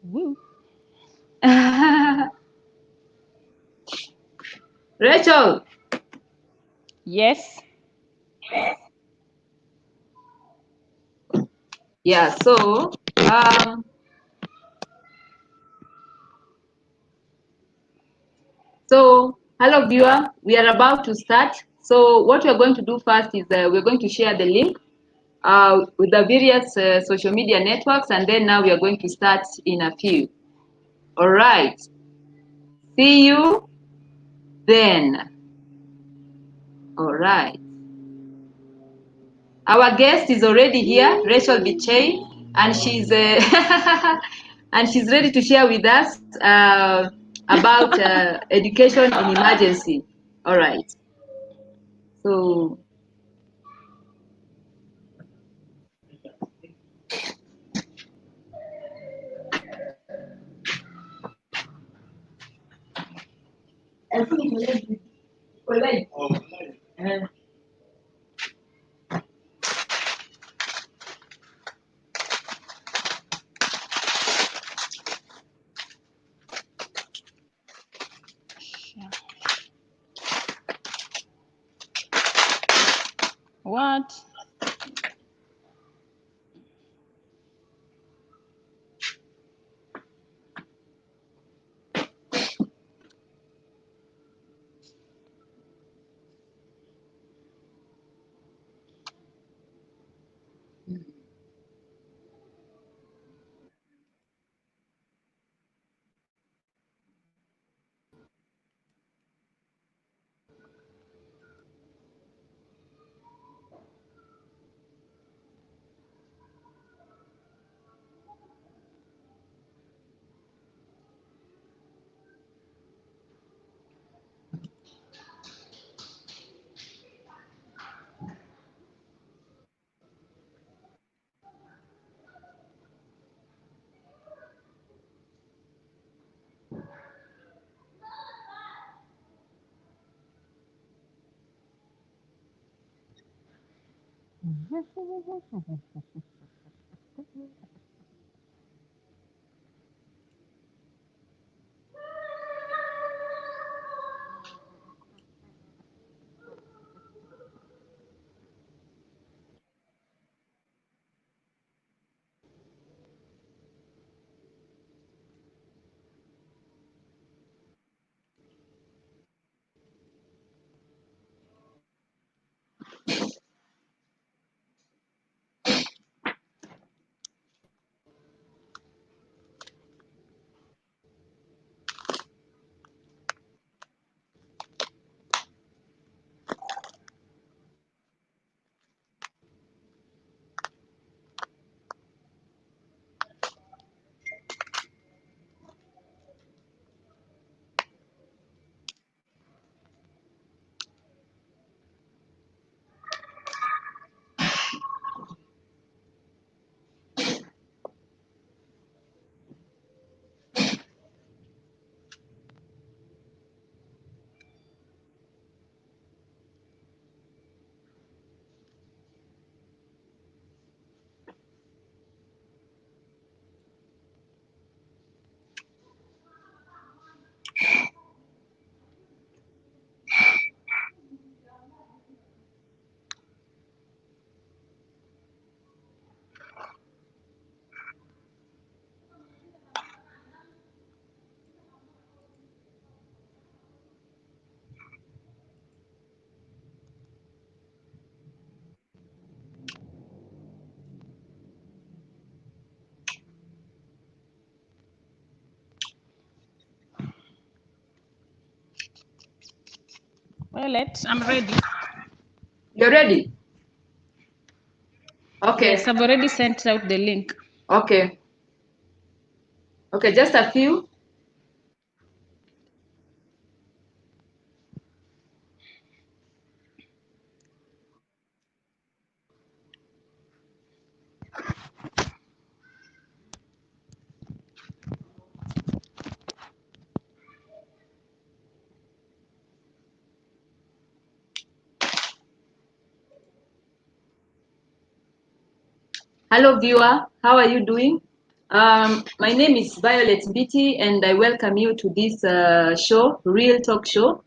Woo. Rachel. Yes. Yeah, so hello viewer, we are about to start. So what we're going to do first is we're going to share the link with the various social media networks, and then now we are going to start in a few. All right. See you then. All right. Our guest is already here, Rachel Bichei, and she's and she's ready to share with us about education in emergency. All right. So. What? Violet, I'm ready. You're ready? Okay. Yes, I've already sent out the link. Okay. Okay, just a few. Hello, viewer. How are you doing? My name is Violet Mbiti, and I welcome you to this show, Real Talk Show,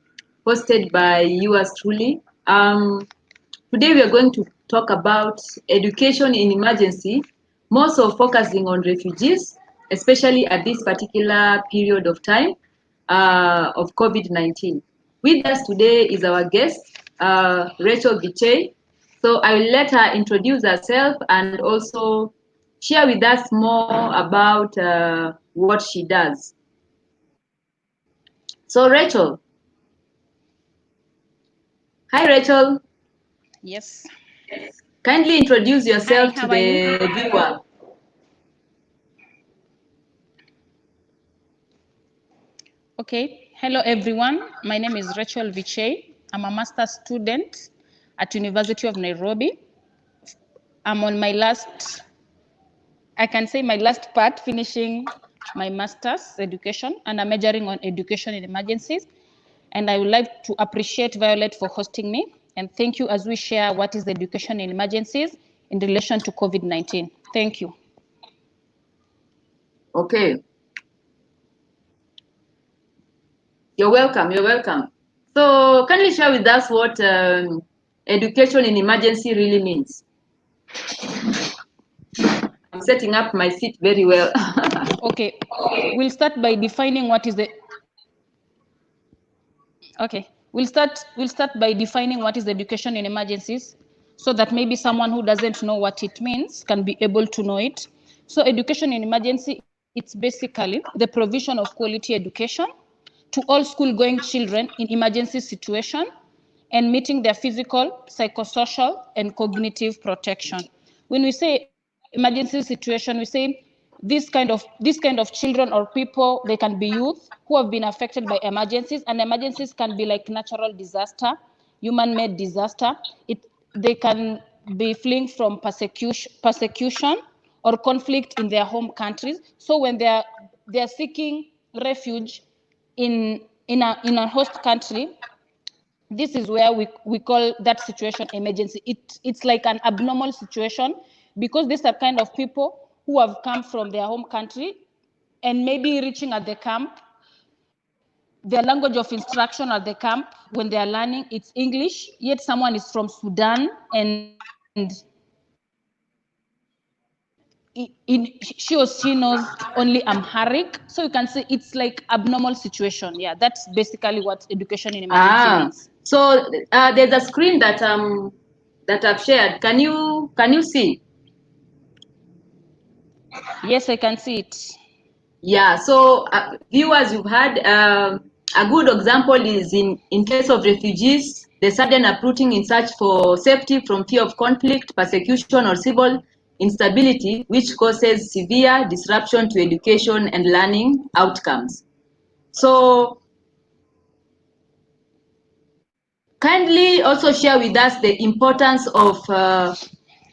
hosted by yours truly. Today we are going to talk about education in emergency, more so focusing on refugees, especially at this particular period of time of COVID-19. With us today is our guest, Rachel Biche. So I will let her introduce herself and also share with us more about what she does. So Rachel, hi Rachel, Yes. kindly introduce Hi, yourself to how are you? the viewer. Okay. Hello, everyone. My name is Rachel Viche. I'm a master's student at University of Nairobi. I'm on my last, I can say my last part, finishing my master's education, and I'm majoring on education in emergencies. And I would like to appreciate Violet for hosting me. And thank you as we share what is education in emergencies in relation to COVID-19. Thank you. Okay, you're welcome. You're welcome. So kindly share with us what education in emergency really means. I'm setting up my seat very well. Okay. We'll start by defining what is the Okay, we'll start by defining what is education in emergencies, so that maybe someone who doesn't know what it means can be able to know it. So education in emergency, it's basically the provision of quality education to all school-going children in emergency situation and meeting their physical, psychosocial, and cognitive protection. When we say emergency situation, we say this kind of children or people, they can be youth who have been affected by emergencies, and emergencies can be like natural disaster, human-made disaster. They can be fleeing from persecution or conflict in their home countries. So when they're seeking refuge in a host country, this is where we call that situation emergency. It's like an abnormal situation, because these are kind of people who have come from their home country, and maybe reaching at the camp, their language of instruction at the camp when they are learning, it's English, yet someone is from Sudan and she or she knows only Amharic. So you can say it's like abnormal situation. Yeah, that's basically what education in emergency means. So there's a screen that I've shared. Can you see? Yes, I can see it. Yeah. So viewers, you've had a good example is in case of refugees, the sudden uprooting in search for safety from fear of conflict, persecution, or civil instability, which causes severe disruption to education and learning outcomes. So kindly also share with us the importance of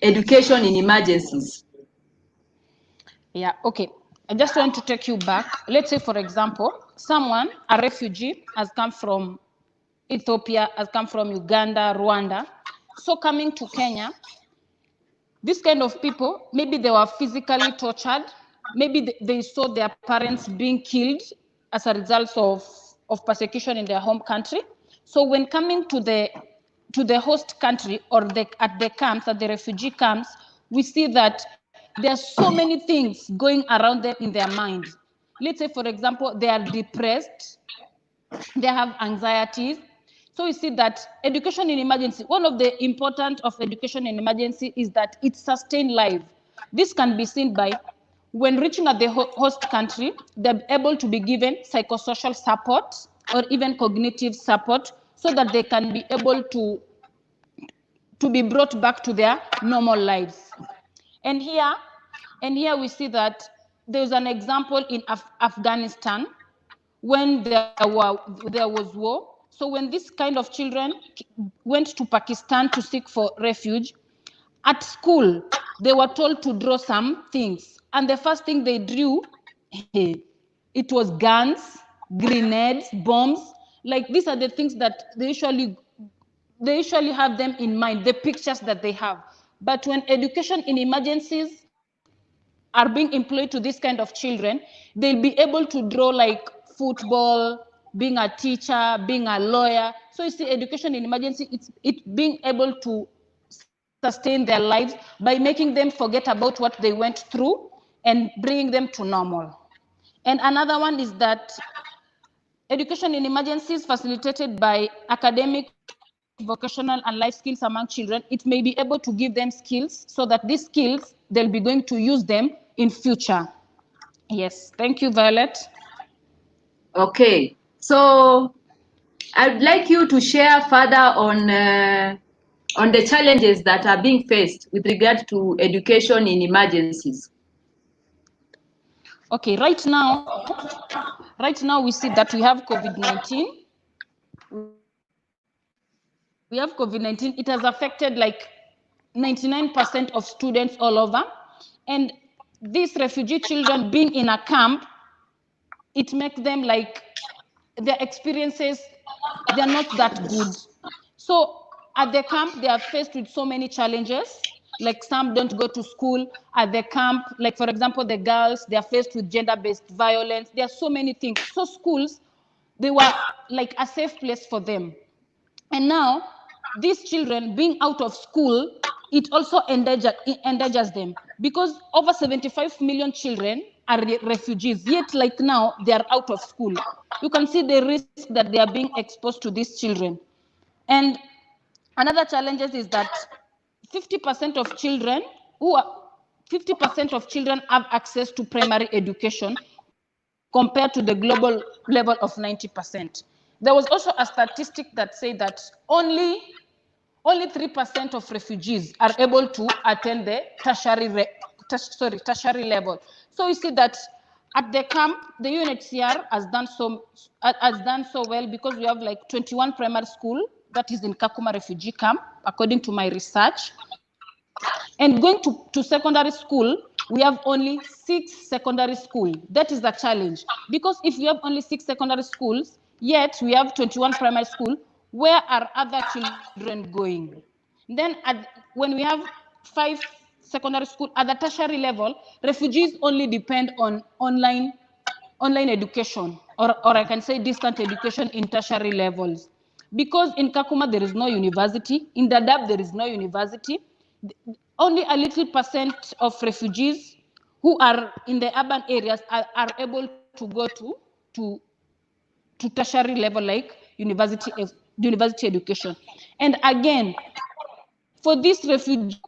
education in emergencies. Yeah, okay. I just want to take you back. Let's say, for example, someone, a refugee, has come from Ethiopia, has come from Uganda, Rwanda. So coming to Kenya, this kind of people, maybe they were physically tortured, maybe they saw their parents being killed as a result of persecution in their home country. So when coming to the host country, or at the camps, at the refugee camps, we see that there are so many things going around them in their mind. Let's say, for example, they are depressed, they have anxieties. So we see that education in emergency, one of the important of education in emergency is that it sustains life. This can be seen by when reaching at the host country, they're able to be given psychosocial support or even cognitive support, so that they can be able to be brought back to their normal lives. And here we see that there's an example in Afghanistan, when there was war. So when this kind of children went to Pakistan to seek for refuge, at school they were told to draw some things, and the first thing they drew, it was guns, grenades, bombs. Like, these are the things that they usually have them in mind, the pictures that they have. But when education in emergencies are being employed to this kind of children, they'll be able to draw like football, being a teacher, being a lawyer. So you see, education in emergency, it's being able to sustain their lives by making them forget about what they went through and bringing them to normal. And another one is that education in emergencies facilitated by academic, vocational, and life skills among children, it may be able to give them skills so that these skills, they'll be going to use them in future. Yes, thank you, Violet. Okay, so I'd like you to share further on the challenges that are being faced with regard to education in emergencies. Okay, right now we see that we have COVID-19. We have COVID-19. It has affected like 99% of students all over. And these refugee children being in a camp, it makes them like their experiences, they're not that good. So at the camp, they are faced with so many challenges. Like some don't go to school at the camp. Like for example, the girls, they are faced with gender-based violence. There are so many things. So schools, they were like a safe place for them. And now these children being out of school, it also endangers them, because over 75 million children are refugees, yet like now they are out of school. You can see the risk that they are being exposed to these children. And another challenge is that 50% of children 50% of children have access to primary education compared to the global level of 90%. There was also a statistic that said that only 3% of refugees are able to attend the tertiary level. So you see that at the camp, the UNHCR has done so well, because we have like 21 primary school that is in Kakuma refugee camp, according to my research. And going to secondary school, we have only 6 secondary schools. That is the challenge, because if we have only 6 secondary schools, yet we have 21 primary school, where are other children going? Then when we have 5 secondary school at the tertiary level, refugees only depend on online education, or I can say distant education in tertiary levels. Because in Kakuma there is no university, in Dadaab there is no university. Only a little % of refugees who are in the urban areas are able to go to tertiary level, like university education. And again, for these refugees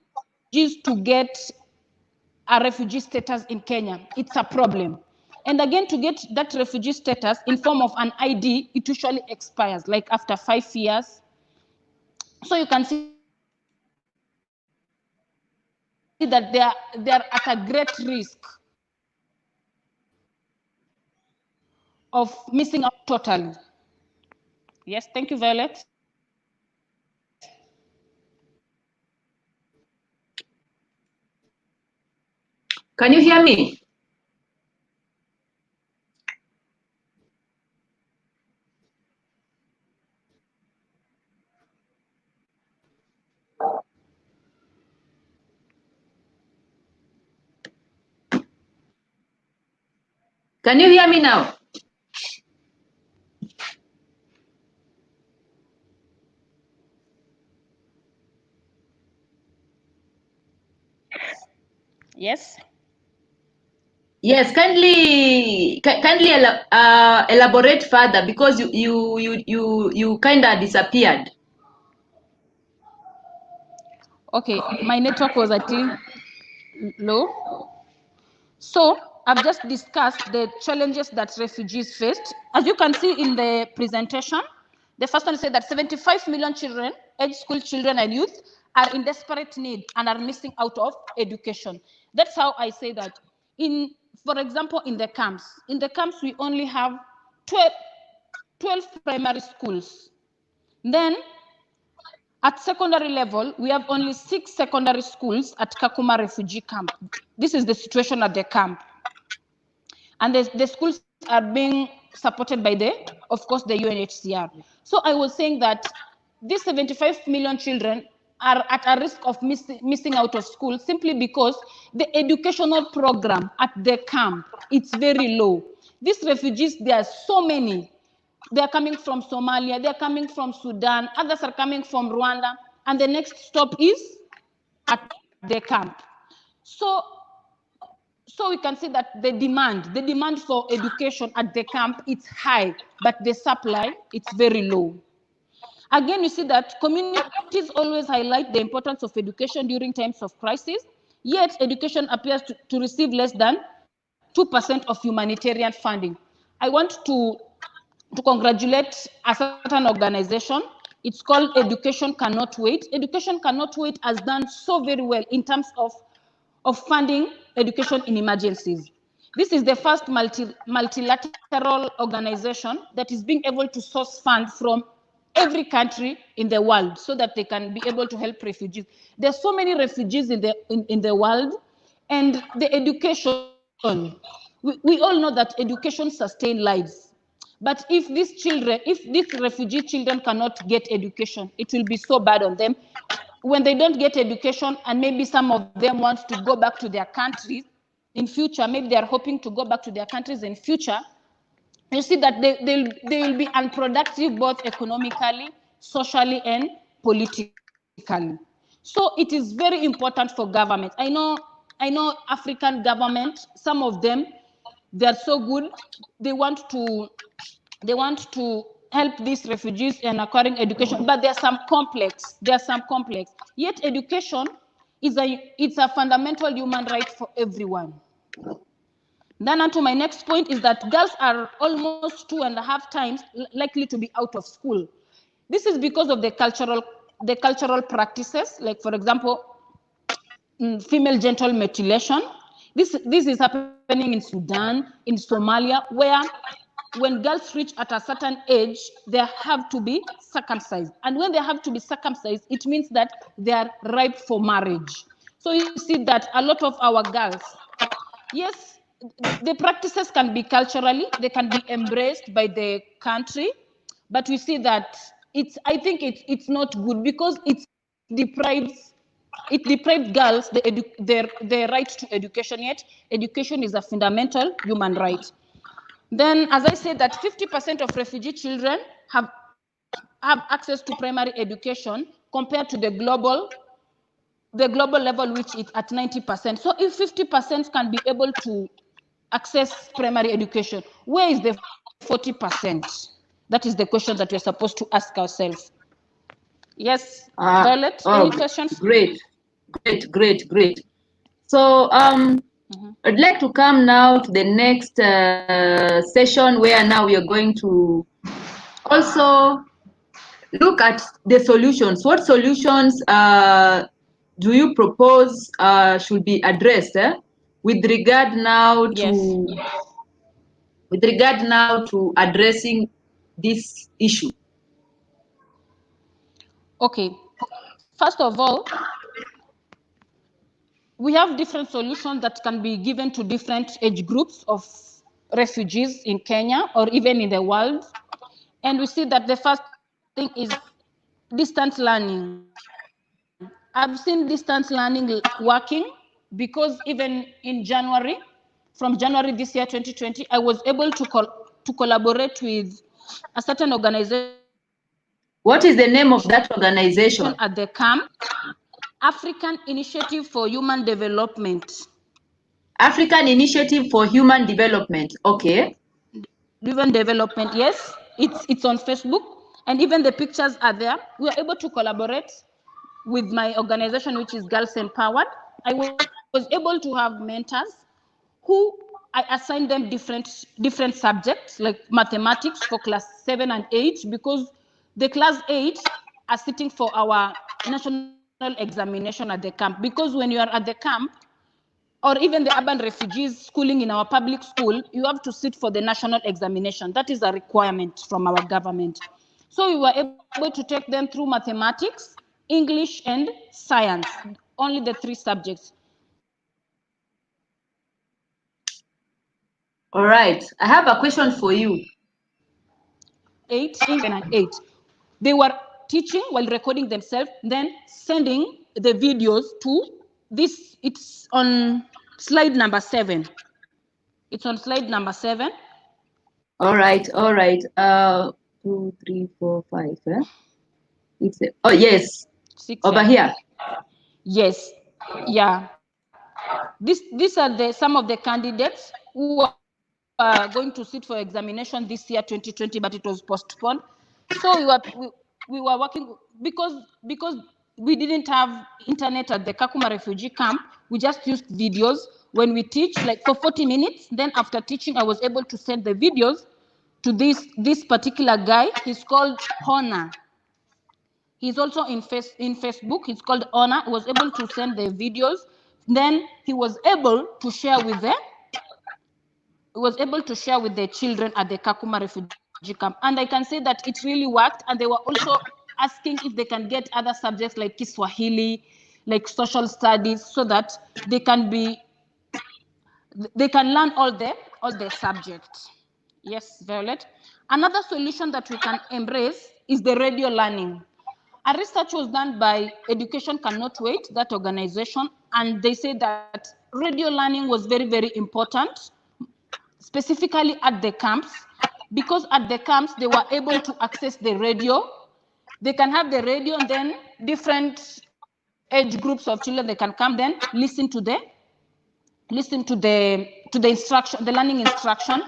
to get a refugee status in Kenya, it's a problem. And again, to get that refugee status in form of an ID, it usually expires like after 5 years. So you can see that they are at a great risk of missing out totally. Yes, thank you, Violet. Can you hear me? Can you hear me now? Yes. Yes, kindly elaborate further, because you kind of disappeared. Okay, my network was at least low. So I've just discussed the challenges that refugees faced. As you can see in the presentation, the first one said that 75 million children, age school children and youth, are in desperate need and are missing out of education. That's how I say that. For example, in the camps we only have 12 primary schools. Then at secondary level, we have only 6 secondary schools at Kakuma refugee camp. This is the situation at the camp. And the schools are being supported by of course, the UNHCR. So I was saying that these 75 million children, are at a risk of missing out of school simply because the educational program at the camp, it's very low. These refugees, there are so many. They are coming from Somalia, they are coming from Sudan, others are coming from Rwanda, and the next stop is at the camp. So we can see that the demand for education at the camp, it's high, but the supply, it's very low. Again, you see that communities always highlight the importance of education during times of crisis, yet education appears to receive less than 2% of humanitarian funding. I want to congratulate a certain organization. It's called Education Cannot Wait. Education Cannot Wait has done so very well in terms of funding education in emergencies. This is the first multilateral organization that is being able to source funds from every country in the world so that they can be able to help refugees. There's so many refugees in the world, and the education, we all know that education sustains lives. But if these refugee children cannot get education, it will be so bad on them. When they don't get education, and maybe some of them want to go back to their countries in future, maybe they are hoping to go back to their countries in future, you see that they will be unproductive both economically, socially, and politically. So it is very important for government. I know African government, some of them, they are so good. They want to help these refugees in acquiring education, but there's some complex. Yet education it's a fundamental human right for everyone. Then on to my next point is that girls are almost 2.5 times likely to be out of school. This is because of the cultural practices, like for example, female genital mutilation. This is happening in Sudan, in Somalia, where when girls reach at a certain age, they have to be circumcised. And when they have to be circumcised, it means that they are ripe for marriage. So you see that a lot of our girls, yes, the practices can be culturally, they can be embraced by the country, but we see that I think it's not good because it deprives girls their right to education, yet education is a fundamental human right. Then, as I said, that 50% of refugee children have access to primary education compared to the global level, which is at 90%. So if 50% can be able to access primary education, where is the 40%? That is the question that we're supposed to ask ourselves. Yes, Violet, any questions? Great. So I'd like to come now to the next session, where now we are going to also look at the solutions. What solutions do you propose should be addressed with regard now to addressing this issue? Okay. First of all, we have different solutions that can be given to different age groups of refugees in Kenya or even in the world. And we see that the first thing is distance learning. I've seen distance learning working because even in January, from January this year, 2020, I was able to collaborate with a certain organization. What is the name of that organization? At the camp, African Initiative for Human Development. African Initiative for Human Development. Okay. Human Development, yes. It's on Facebook, and even the pictures are there. We are able to collaborate with my organization, which is Girls Empowered. I was able to have mentors who I assigned them different subjects, like mathematics for class 7 and 8, because the class 8 are sitting for our national examination at the camp. Because when you are at the camp, or even the urban refugees schooling in our public school, you have to sit for the national examination. That is a requirement from our government. So we were able to take them through mathematics, English, and science, only the 3 subjects. All right, I have a question for you. 8 and 8. They were teaching, while recording themselves, then sending the videos to this. It's on slide number 7. It's on slide number 7. All right. 2, 3, 4, 5. It's oh yes, 6. over here. Yes, yeah. These are some of the candidates who are going to sit for examination this year, 2020, but it was postponed. So we were working because we didn't have internet at the Kakuma refugee camp. We just used videos when we teach, like for 40 minutes. Then after teaching, I was able to send the videos to this particular guy. He's called Honor. He's also in Facebook. He's called Honor. He was able to send the videos. Then he was able to share with the children at the Kakuma refugee camp. And I can say that it really worked. And they were also asking if they can get other subjects like Kiswahili, like social studies, so that they can learn all the subjects. Yes, Violet. Another solution that we can embrace is the radio learning. A research was done by Education Cannot Wait, that organization, and they say that radio learning was very, very important, specifically at the camps, because at the camps they were able to access the radio. They can have the radio, and then different age groups of children, they can come then listen to the instruction, the learning instruction,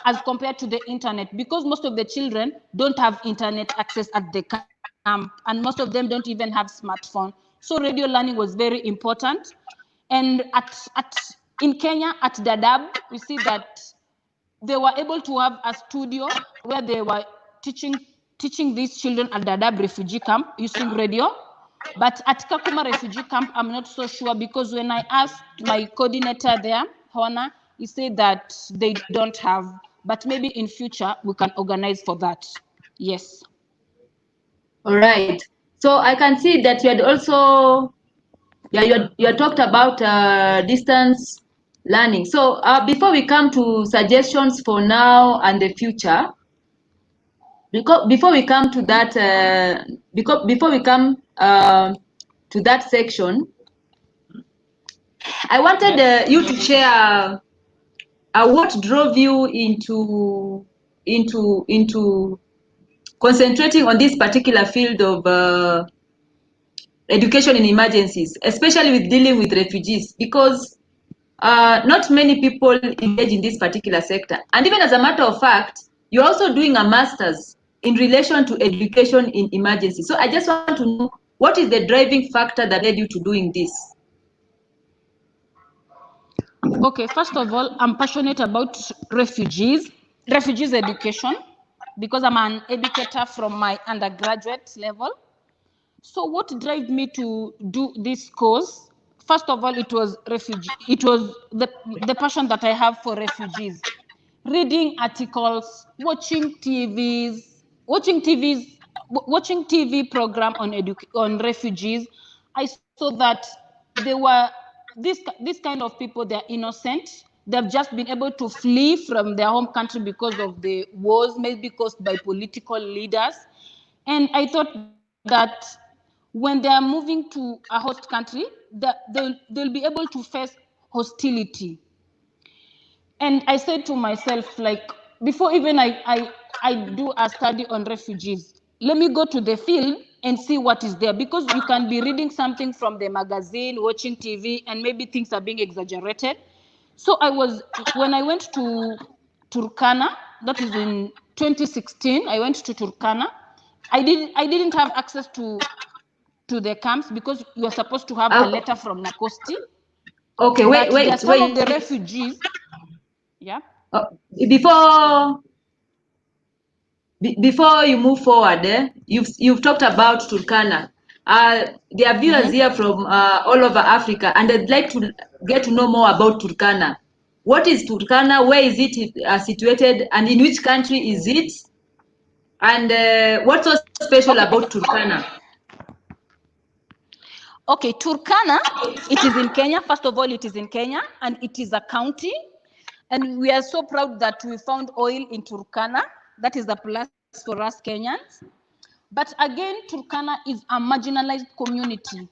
as compared to the internet, because most of the children don't have internet access at the camp, and most of them don't even have smartphone. So radio learning was very important. And in Kenya, at Dadaab, we see that they were able to have a studio where they were teaching these children at Dadaab refugee camp using radio. But at Kakuma refugee camp, I'm not so sure, because when I asked my coordinator there, Hona, he said that they don't have, but maybe in future we can organize for that. Yes. All right. So I can see that you had also, you had talked about distance learning. So before we come to suggestions for now and the future, before we come to that, before we come to that section, I wanted you to share what drove you into concentrating on this particular field of education in emergencies, especially with dealing with refugees, because not many people engage in this particular sector. And even as a matter of fact, you're also doing a master's in relation to education in emergencies. So I just want to know, what is the driving factor that led you to doing this? Okay, first of all, I'm passionate about refugees education, because I'm an educator from my undergraduate level. So what drove me to do this course? First of all, it was the passion that I have for refugees. Reading articles, watching TV program on refugees. I saw that they were this kind of people. They're innocent. They've just been able to flee from their home country because of the wars, maybe caused by political leaders. And I thought that when they are moving to a host country, that they'll be able to face hostility. And I said to myself, like, before even I do a study on refugees, let me go to the field and see what is there, because you can be reading something from the magazine, watching TV, and maybe things are being exaggerated. So when I went to Turkana, that is in 2016, I went to Turkana. I didn't have access to the camps, because you are supposed to have a letter from Nakosti. Okay, wait. Some of the refugees. Yeah. Before you move forward, you've talked about Turkana. There are viewers here from all over Africa, and I'd like to get to know more about Turkana. What is Turkana? Where is it situated? And in which country is it? And what's so special about Turkana? Okay, Turkana, it is in Kenya. First of all, it is in Kenya, and it is a county. And we are so proud that we found oil in Turkana. That is a plus for us Kenyans. But again, Turkana is a marginalized community.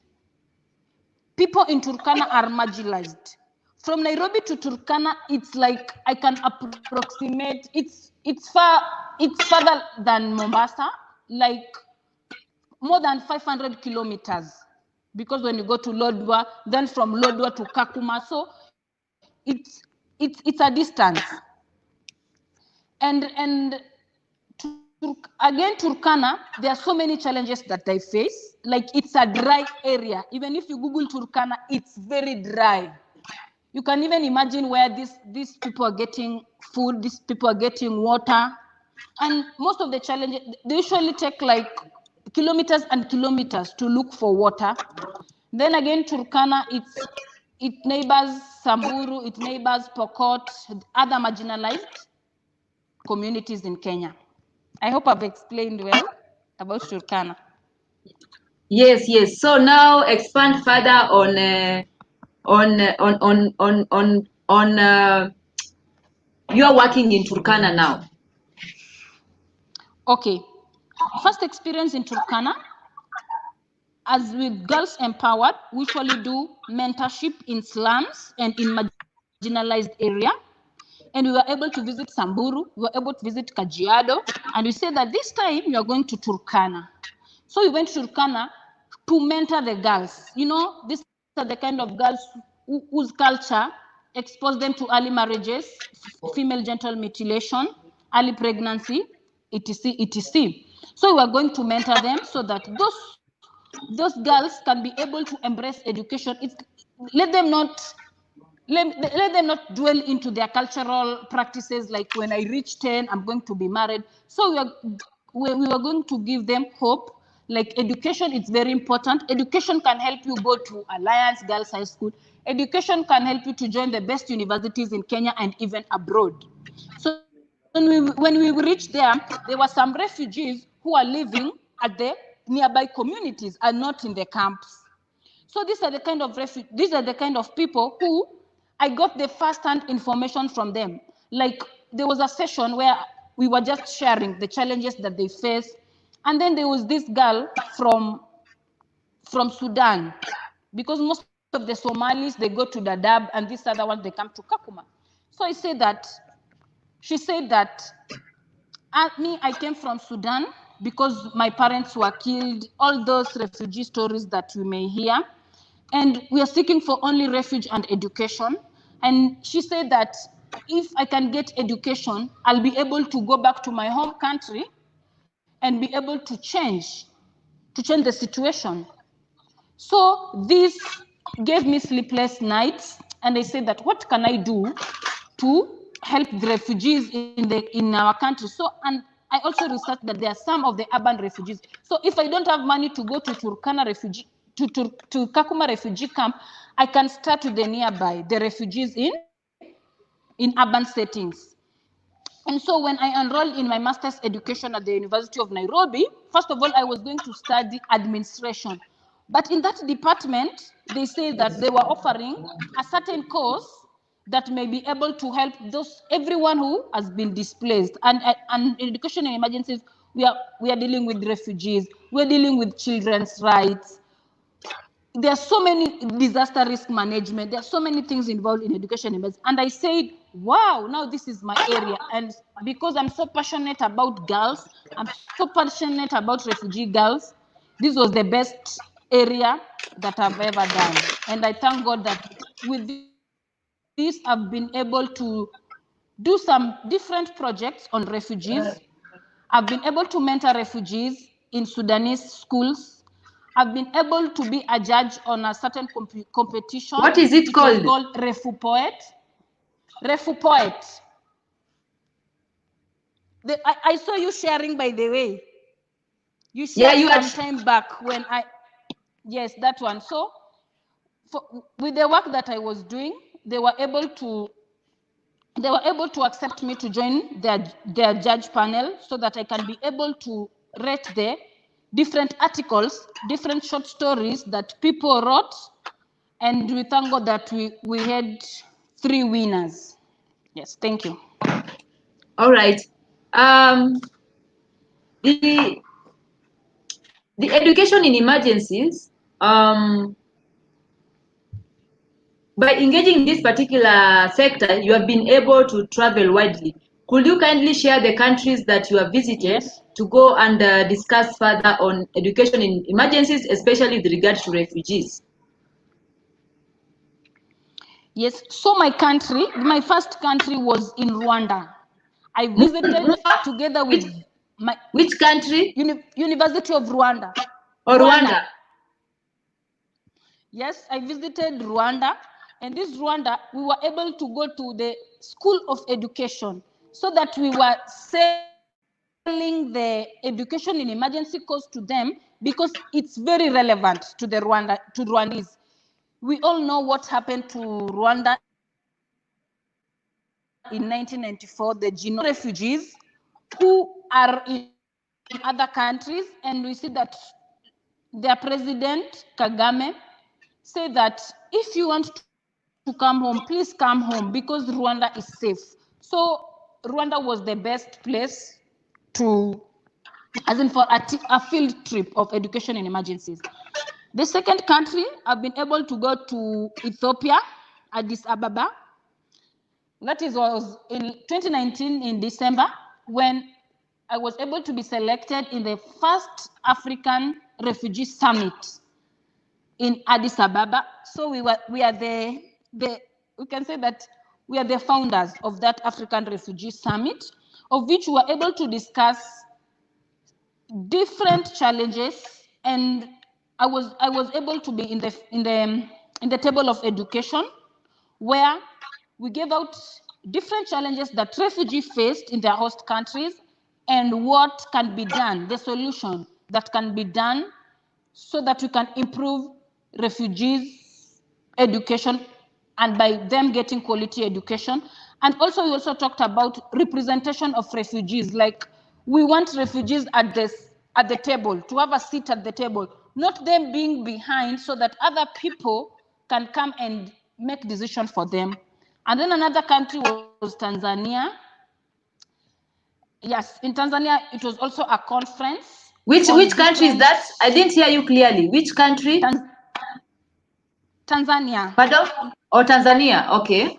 People in Turkana are marginalized. From Nairobi to Turkana, it's like I can approximate. It's further than Mombasa, like more than 500 kilometers. Because when you go to Lodwar, then from Lodwar to Kakuma, so it's a distance. And again, Turkana, there are so many challenges that they face. Like, it's a dry area. Even if you Google Turkana, it's very dry. You can even imagine where these people are getting food, these people are getting water. And most of the challenges, they usually take like kilometers and kilometers to look for water. Then again, Turkana, it neighbors Samburu, it neighbors Pokot, other marginalized communities in Kenya. I hope I've explained well about Turkana. Yes, yes. So now expand further on you're working in Turkana now. Okay. First experience in Turkana, as with Girls Empowered, we usually do mentorship in slums and in marginalized area. And we were able to visit Samburu, we were able to visit Kajiado, and we said that this time we are going to Turkana. So we went to Turkana to mentor the girls. You know, these are the kind of girls whose culture exposed them to early marriages, female genital mutilation, early pregnancy, etc., etc. So we are going to mentor them so that those girls can be able to embrace education. Let them not dwell into their cultural practices, like when I reach 10, I'm going to be married. So we were going to give them hope. Like, education is very important. Education can help you go to Alliance Girls High School. Education can help you to join the best universities in Kenya and even abroad. So when we reached there were some refugees who are living at the nearby communities and not in the camps. So these are the kind of people who I got the first-hand information from them. Like, there was a session where we were just sharing the challenges that they face. And then there was this girl from Sudan, because most of the Somalis, they go to Dadaab, and this other one, they come to Kakuma. So she said that, I came from Sudan because my parents were killed, all those refugee stories that we may hear. And we are seeking for only refuge and education. And she said that if I can get education, I'll be able to go back to my home country and be able to change the situation. So this gave me sleepless nights, and I said that, what can I do to help the refugees in our country? So, and I also researched that there are some of the urban refugees. So if I don't have money to go to Turkana refugee, to Kakuma refugee camp, I can start with the nearby, the refugees in urban settings. And so when I enrolled in my master's education at the University of Nairobi, first of all, I was going to study administration. But in that department, they said that they were offering a certain course that may be able to help everyone who has been displaced. And in education and emergencies, we are dealing with refugees, we're dealing with children's rights. There are so many disaster risk management. There are so many things involved in education. And I said, wow, now this is my area. And because I'm so passionate about girls, I'm so passionate about refugee girls, this was the best area that I've ever done. And I thank God that with this, I've been able to do some different projects on refugees. I've been able to mentor refugees in Sudanese schools. I've been able to be a judge on a certain competition. What is it called? It was called Refu Poet. Refu Poet. I saw you sharing, by the way. You shared some time back when yes, that one. So with the work that I was doing, they were able to accept me to join their judge panel so that I can be able to rate the different articles, different short stories that people wrote. And we thank God that we had 3 winners. Yes, thank you. All right. the education in emergencies, by engaging in this particular sector, you have been able to travel widely. Could you kindly share the countries that you have visited Yes. to go and discuss further on education in emergencies, especially with regard to refugees? Yes. So my first country was in Rwanda. I visited together with my Which country? University of Rwanda. Or Rwanda? Yes, I visited Rwanda, and this Rwanda, we were able to go to the School of Education so that we were selling the education in emergency course to them because it's very relevant to the Rwandese. We all know what happened to Rwanda in 1994, the Genital refugees who are in other countries, and we see that their president, Kagame, say that if you want to come home, please come home because Rwanda is safe. So Rwanda was the best place to, as in for a field trip of education in emergencies. The second country, I've been able to go to Ethiopia, Addis Ababa. That was in 2019 in December, when I was able to be selected in the first African Refugee Summit in Addis Ababa. So we are we can say that we are the founders of that African Refugee Summit, of which we were able to discuss different challenges, and I was able to be in the table of education, where we gave out different challenges that refugees faced in their host countries and what can be done, the solution that can be done so that we can improve refugees' education and by them getting quality education. And also we also talked about representation of refugees, like we want refugees at the table, to have a seat at the table, not them being behind so that other people can come and make decisions for them. And then another country was Tanzania. Yes, in Tanzania, it was also a conference. Which country is that? I didn't hear you clearly. Which country? Tanzania. Pardon? Oh, Tanzania. Okay.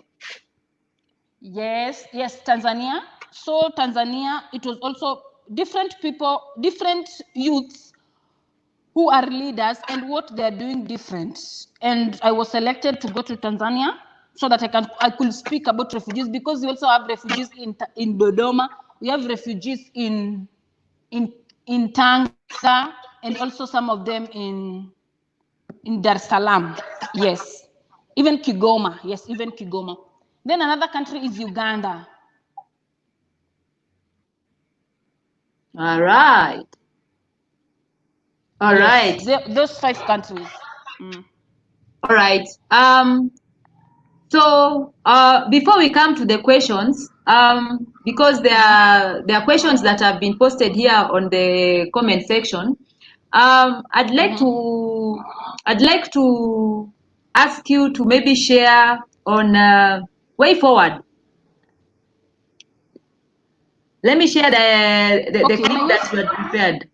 Yes, Tanzania. So Tanzania, it was also different people, different youths who are leaders and what they're doing different. And I was selected to go to Tanzania so that I could speak about refugees, because we also have refugees in Dodoma. We have refugees in Tanga, and also some of them in Dar es Salaam. Yes. Even Kigoma. Yes, even Kigoma. Then another country is Uganda. All right. All right. Those 5 countries. All right. So before we come to the questions, because there are questions that have been posted here on the comment section, I'd like to ask you to maybe share on way forward. Let me share the clip that you had prepared.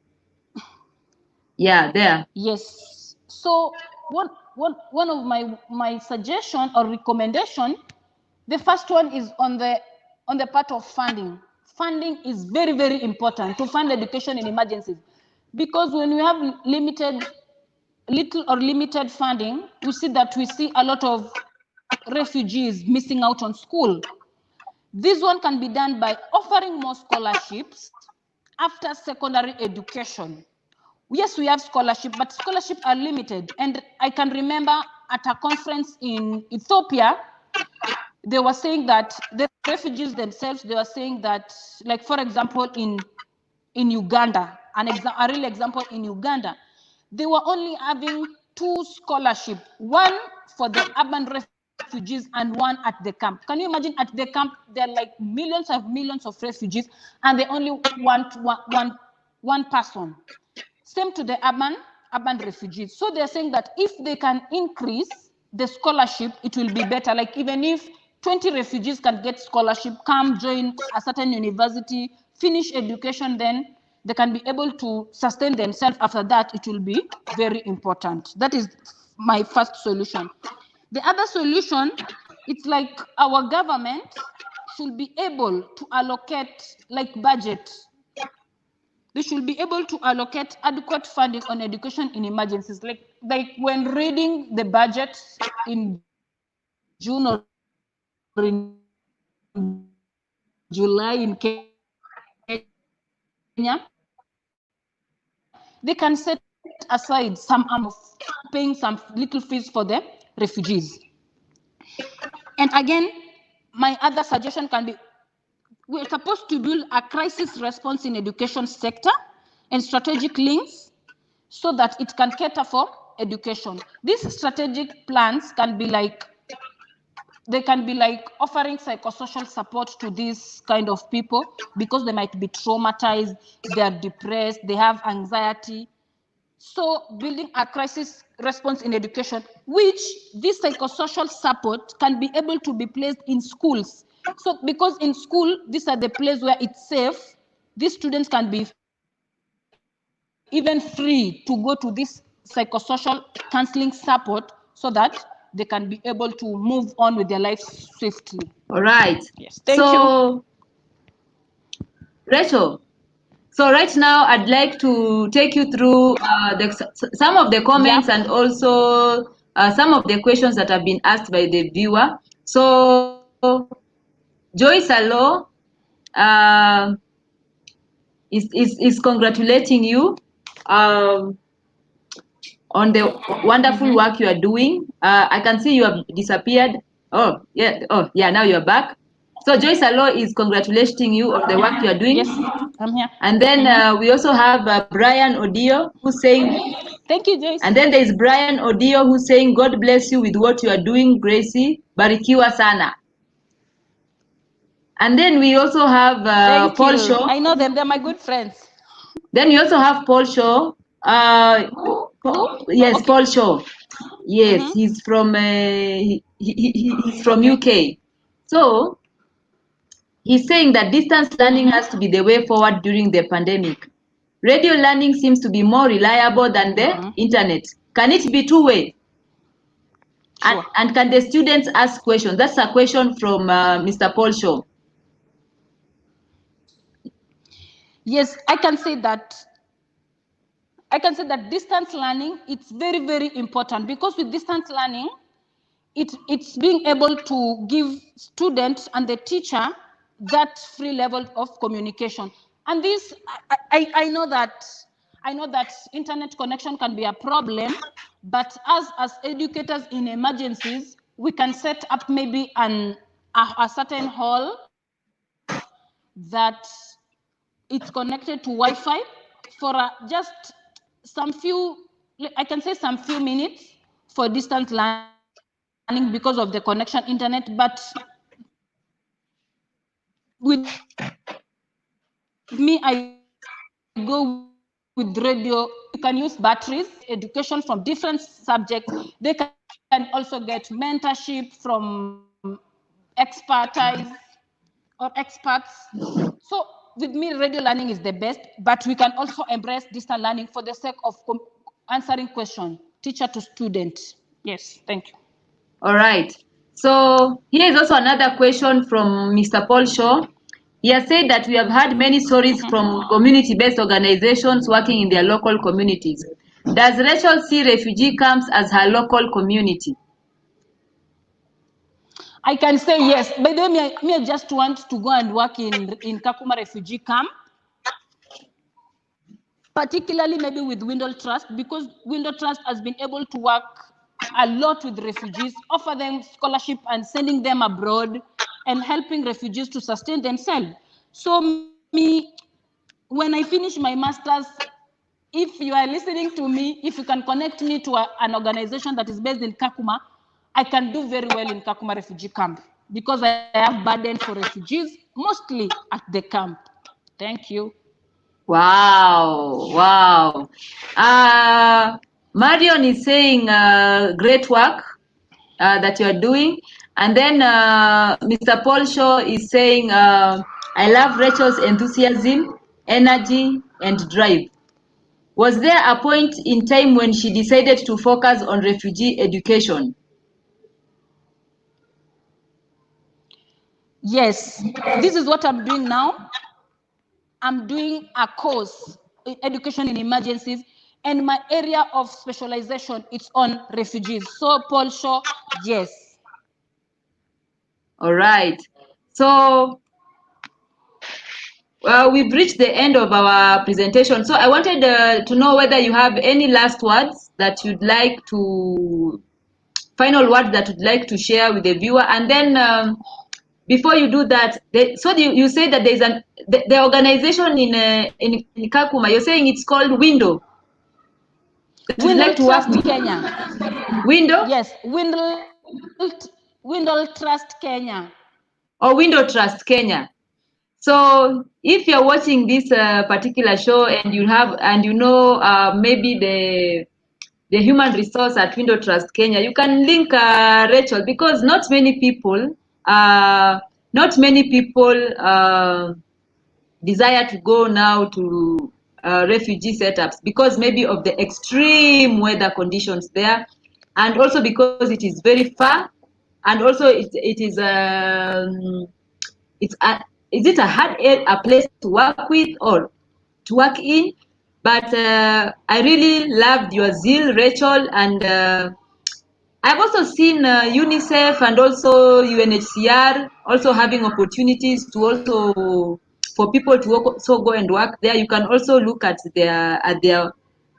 Yeah, there. Yes. So one of my suggestion or recommendation, the first one is on the part of funding. Funding is very, very important to fund education in emergencies, because when we have little or limited funding, we see a lot of refugees missing out on school. This one can be done by offering more scholarships after secondary education. Yes, we have scholarship, but scholarships are limited. And I can remember at a conference in Ethiopia, they were saying that the refugees themselves, they were saying that, like, for example, in Uganda, a real example in Uganda, they were only having 2 scholarships, one for the urban refugees and one at the camp. Can you imagine? At the camp, there are like millions of refugees, and they only want one person. Same to the urban refugees. So they're saying that if they can increase the scholarship, it will be better. Like, even if 20 refugees can get scholarship, come join a certain university, finish education, then they can be able to sustain themselves after that, it will be very important. That is my first solution. The other solution, it's like our government should be able to allocate like budget. They should be able to allocate adequate funding on education in emergencies. Like when reading the budget in June or in July in Kenya, they can set aside some of paying some little fees for the refugees. And again, my other suggestion can be, we're supposed to build a crisis response in education sector and strategic links so that it can cater for education. These strategic plans can be like, they can be like offering psychosocial support to these kind of people because they might be traumatized, they are depressed, they have anxiety. So building a crisis response in education, which this psychosocial support can be able to be placed in schools. So because in school, these are the places where it's safe, these students can be even free to go to this psychosocial counseling support so that they can be able to move on with their lives swiftly. All right. Yes, thank you. Rachel, so right now I'd like to take you through some of the comments and also some of the questions that have been asked by the viewer. So Joyce Alo is congratulating you on the wonderful work you are doing. I can see you have disappeared. Oh yeah, now you're back. So Joyce Alo is congratulating you on the work you are doing. Yes, I'm here. And then we also have Brian Odio who's saying, thank you, Joyce. And then there is Brian Odio who's saying, God bless you with what you are doing, Gracie. Barikiwa sana. And then we also have Paul Shaw. I know them, they're my good friends. Then we also have Paul Shaw. Yes, okay. Paul Shaw. Yes, he's from he's from UK. So he's saying that distance learning has to be the way forward during the pandemic. Radio learning seems to be more reliable than the internet. Can it be two-way? Sure. And can the students ask questions? That's a question from Mr. Paul Shaw. Yes, I can say that. I can say that distance learning, it's very, very important because with distance learning, it's being able to give students and the teacher that free level of communication. And this, I know that internet connection can be a problem, but as educators in emergencies, we can set up maybe a certain hall that it's connected to Wi-Fi for just some few, I can say some few minutes for distance learning because of the connection internet, but with me, I go with radio. You can use batteries, education from different subjects. They can also get mentorship from expertise or experts. So with me, radio learning is the best, but we can also embrace distance learning for the sake of answering questions, teacher to student. Yes, thank you. All right. So here is also another question from Mr. Paul Shaw. He has said that we have had many stories from community-based organizations working in their local communities. Does Rachel see refugee camps as her local community? I can say yes. By the way, me I just want to go and work in Kakuma refugee camp, particularly maybe with Window Trust, because Window Trust has been able to work a lot with refugees, offer them scholarship and sending them abroad and helping refugees to sustain themselves. So me, when I finish my master's, if you are listening to me, if you can connect me to an organization that is based in Kakuma, I can do very well in Kakuma refugee camp because I have burden for refugees, mostly at the camp. Thank you. Wow, wow. Marion is saying great work that you are doing. And then Mr. Paul Shaw is saying, I love Rachel's enthusiasm energy, and drive. Was there a point in time when she decided to focus on refugee education? Yes, this is what I'm doing now. I'm doing a course in education in emergencies, and my area of specialization is on refugees. So, Paul Shaw, yes. All right. So we've reached the end of our presentation. So I wanted to know whether you have any last words that you'd like to, final words that you'd like to share with the viewer. And then before you do that, you say that there's the organization in Kakuma, you're saying it's called Window. Windle Trust Kenya. Window? Yes, Windle Trust Kenya. Or Window Trust Kenya. So if you're watching this particular show and you know maybe the human resource at Window Trust Kenya, you can link Rachel, because not many people desire to go now to refugee setups because maybe of the extreme weather conditions there, and also because it is very far, and also it is is it a hard a place to work with or to work in? But I really loved your zeal, Rachel, and I've also seen UNICEF and also UNHCR also having opportunities to also for people to also go and work there. You can also look at their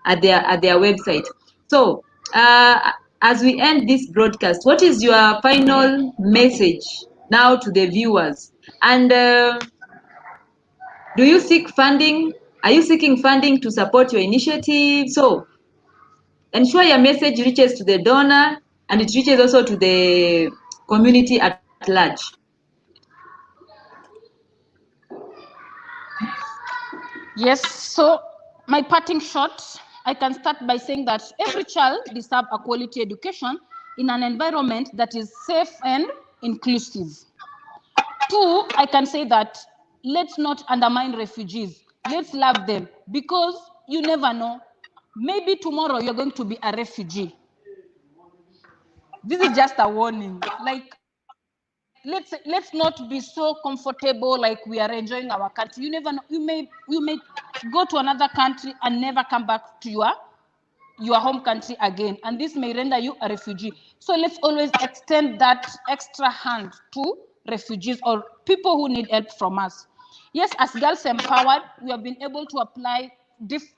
website. So as we end this broadcast, what is your final message now to the viewers? And do you seek funding? Are you seeking funding to support your initiative? So ensure your message reaches to the donor and it reaches also to the community at large. Yes, so my parting shot, I can start by saying that every child deserves a quality education in an environment that is safe and inclusive. Two, I can say that let's not undermine refugees. Let's love them, because you never know. Maybe tomorrow you're going to be a refugee. This is just a warning. Like, let's not be so comfortable like we are enjoying our country. You never know. You may go to another country and never come back to your home country again, and this may render you a refugee. So let's always extend that extra hand to refugees or people who need help from us. Yes, as Girls Empowered, we have been able to apply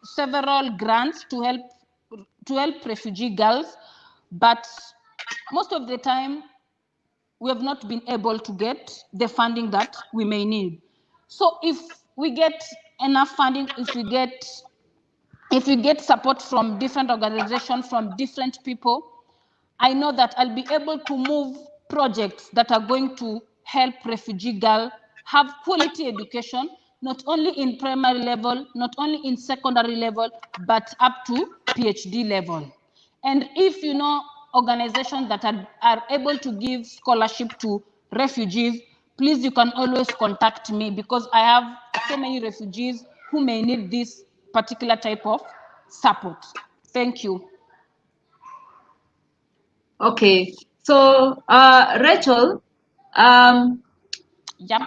several grants to help refugee girls, but most of the time we have not been able to get the funding that we may need. So if we get enough funding, if we get support from different organizations, from different people, I know that I'll be able to move projects that are going to help refugee girls have quality education, not only in primary level, not only in secondary level, but up to PhD level. And if you know organizations that are able to give scholarship to refugees, please, you can always contact me, because I have so many refugees who may need this particular type of support. Thank you. Okay, so Rachel, Yep.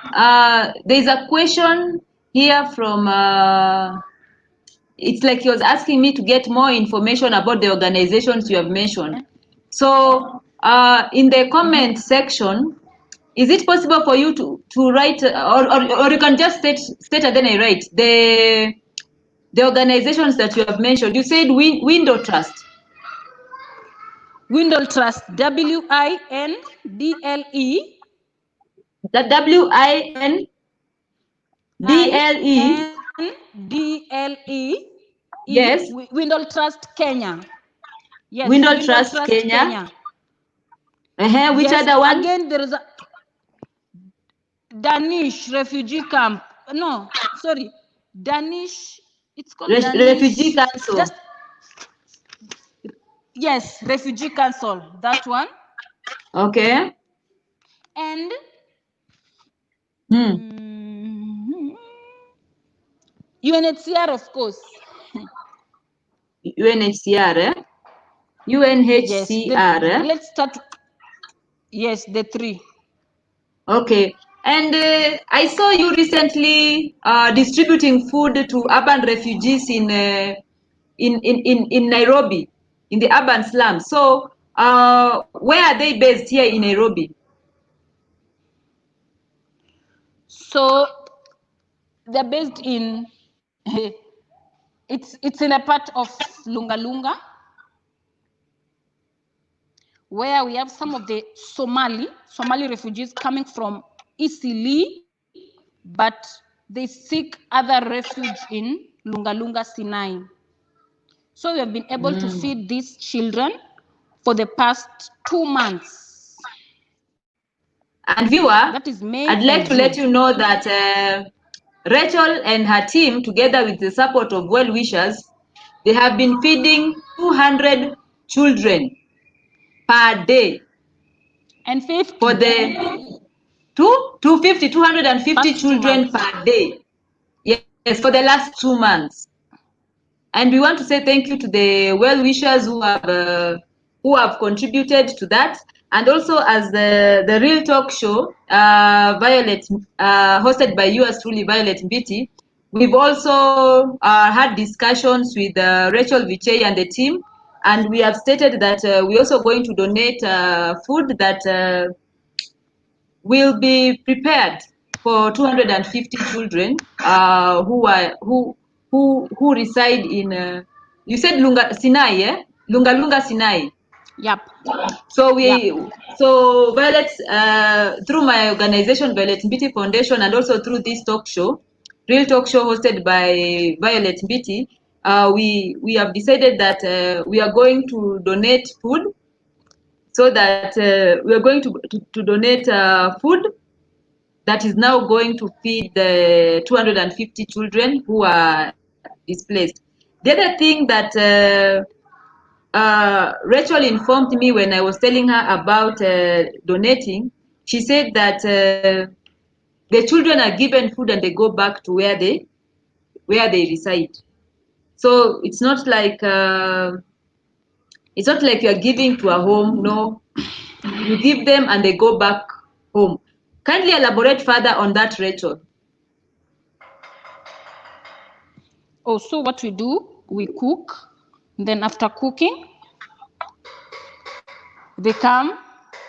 there's a question here from it's like he was asking me to get more information about the organizations you have mentioned. So in the comment section, is it possible for you to write, or you can just state and then I write the organizations that you have mentioned? You said Window Trust. Window Trust, WINDLE. The WINDLE. Yes. Window Trust Kenya. Yes, Window Window Trust Trust Kenya. Kenya. Which Yes, other one? again, there is a Danish refugee camp. No, sorry. Danish, it's called Refugee Danish. Council. Yes, Refugee Council, that one. Okay. And UNHCR, of course. UNHCR, eh? Yes. UNHCR, eh? Let's start. Yes, the three. Okay. And I saw you recently distributing food to urban refugees in Nairobi, in the urban slums. So where are they based here in Nairobi? So they're based in it's in a part of Lunga, where we have some of the Somali refugees coming from Isili, but they seek other refuge in Lunga, Sinai. So we have been able to feed these children for the past 2 months. And viewer, That is May I'd like to June. let you know that Rachel and her team, together with the support of well-wishers, they have been feeding 200 children per day. And 50. For the 250 children per day. Yes, for the last 2 months. And we want to say thank you to the well-wishers who have contributed to that. And also as the Real Talk Show, Violet, hosted by yours truly, Violet Mbiti, we've also had discussions with Rachel Vichey and the team, and we have stated that we're also going to donate food that will be prepared for 250 children who reside in you said Sinai, yeah? Lunga Sinai. Yep. So so Violet, through my organization, Violet Mbiti Foundation, and also through this talk show, Real Talk Show hosted by Violet Mbiti, we have decided that we are going to donate food, so that we are going to donate food that is now going to feed the 250 children who are displaced. The other thing that Rachel informed me when I was telling her about donating, she said that the children are given food and they go back to where they reside. So it's not like you are giving to a home. No, you give them and they go back home. Kindly elaborate further on that, Rachel. So what we do, we cook. Then after cooking, they come,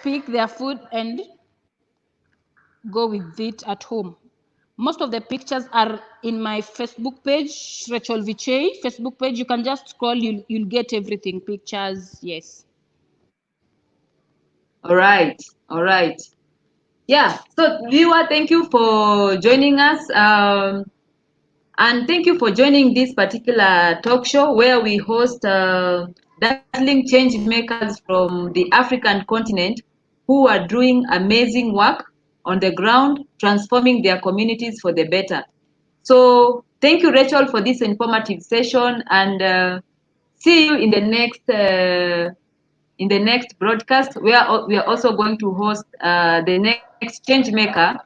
pick their food and go with it at home. Most of the pictures are in my Facebook page, Rachel Vichey Facebook page. You can just scroll, you'll get everything, pictures, yes. All right. Yeah, so viewer, thank you for joining us. And thank you for joining this particular talk show where we host dazzling change makers from the African continent who are doing amazing work on the ground, transforming their communities for the better. So thank you, Rachel, for this informative session, and see you in the next broadcast, where we are also going to host the next change maker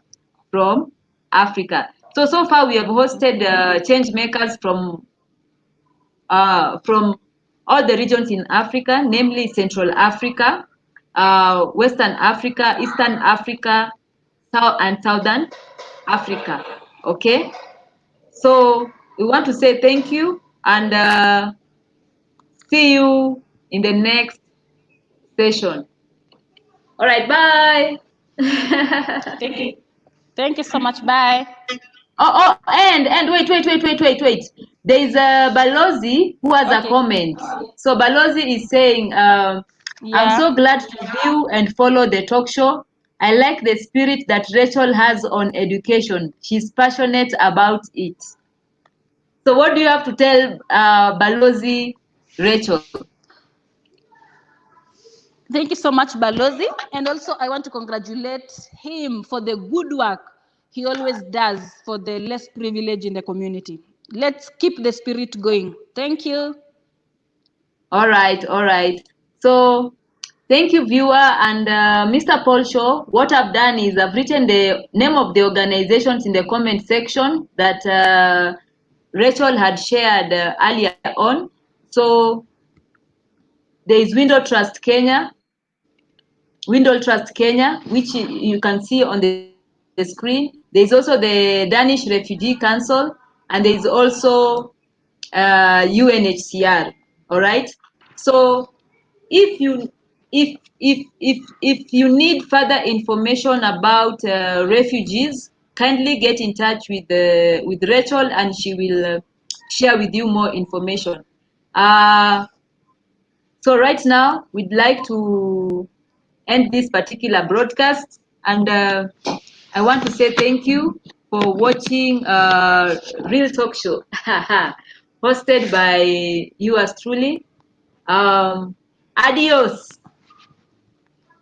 from Africa. So far we have hosted change makers from all the regions in Africa, namely Central Africa, Western Africa, Eastern Africa, South and Southern Africa. Okay, so we want to say thank you, and see you in the next session. All right, bye. Thank you. Thank you so much. Bye. And wait. There is a Balozi who has a comment. So Balozi is saying, I'm so glad to view and follow the talk show. I like the spirit that Rachel has on education. She's passionate about it. So what do you have to tell Balozi, Rachel? Thank you so much, Balozi. And also, I want to congratulate him for the good work he always does for the less privileged in the community. Let's keep the spirit going. Thank you. All right. So, thank you, viewer. And Mr. Paul Shaw, what I've done is I've written the name of the organizations in the comment section that Rachel had shared earlier on. So there is Window Trust Kenya, which you can see on the screen. There is also the Danish Refugee Council, and there is also UNHCR. All right. So if you need further information about refugees, kindly get in touch with Rachel, and she will share with you more information. So right now, we'd like to end this particular broadcast, and I want to say thank you for watching Real Talk Show, hosted by yours truly. Adios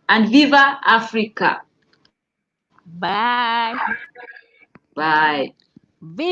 and Viva Africa. Bye. Bye. Viva